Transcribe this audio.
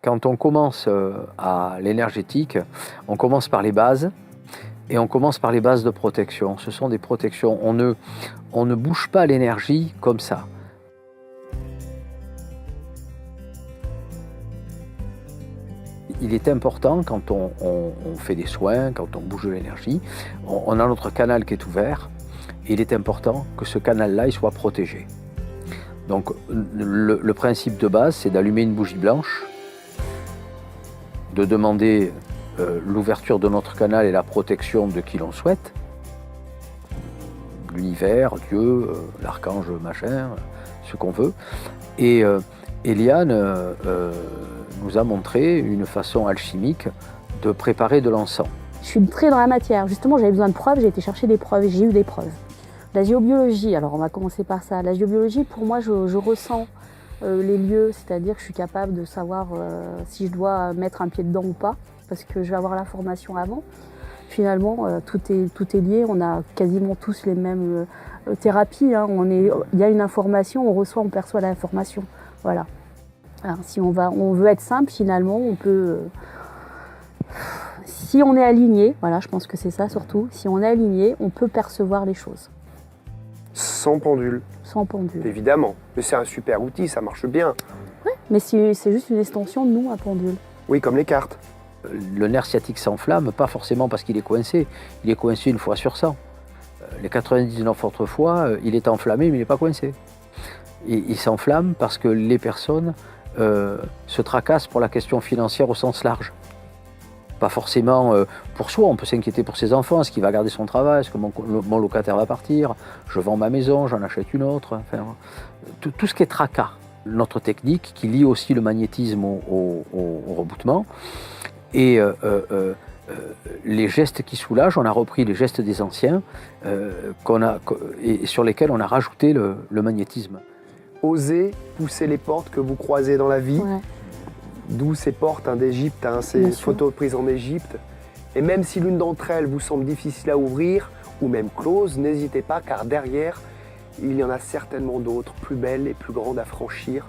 Quand on commence à l'énergétique, on commence par les bases et on commence par les bases de protection. Ce sont des protections. On ne bouge pas l'énergie comme ça. Il est important quand on fait des soins, quand on bouge de l'énergie, on a notre canal qui est ouvert et il est important que ce canal-là il soit protégé. Donc le principe de base, c'est d'allumer une bougie blanche, de demander l'ouverture de notre canal et la protection de qui l'on souhaite, l'univers, Dieu, l'archange, machin, ce qu'on veut. Et Eliane nous a montré une façon alchimique de préparer de l'encens. Je suis très dans la matière. Justement, j'avais besoin de preuves, j'ai été chercher des preuves et j'ai eu des preuves. La géobiologie, alors on va commencer par ça. La géobiologie, pour moi, je ressens les lieux, c'est-à-dire que je suis capable de savoir si je dois mettre un pied dedans ou pas, parce que je vais avoir l'information avant. Finalement, tout est lié, on a quasiment tous les mêmes thérapies. Hein. Il y a une information, on reçoit, on perçoit l'information. Voilà. Alors, si on veut être simple, finalement, on peut... si on est aligné, voilà, je pense que c'est ça surtout, si on est aligné, on peut percevoir les choses. Sans pendule. Sans pendule. Évidemment. Mais c'est un super outil, ça marche bien. Oui, mais c'est juste une extension de nous, un pendule. Oui, comme les cartes. Le nerf sciatique s'enflamme, pas forcément parce qu'il est coincé. Il est coincé une fois sur 100. Les 99 autres fois, il est enflammé, mais il n'est pas coincé. Et il s'enflamme parce que les personnes se tracassent pour la question financière au sens large. Pas forcément pour soi, on peut s'inquiéter pour ses enfants, est-ce qu'il va garder son travail, est-ce que mon locataire va partir, je vends ma maison, j'en achète une autre, enfin, tout ce qui est tracas. Notre technique qui lie aussi le magnétisme au reboutement et les gestes qui soulagent, on a repris les gestes des anciens et sur lesquels on a rajouté le magnétisme. Osez pousser les portes que vous croisez dans la vie. Ouais. D'où ces portes d'Égypte, ces photos prises en Égypte. Et même si l'une d'entre elles vous semble difficile à ouvrir, ou même close, n'hésitez pas, car derrière, il y en a certainement d'autres, plus belles et plus grandes à franchir.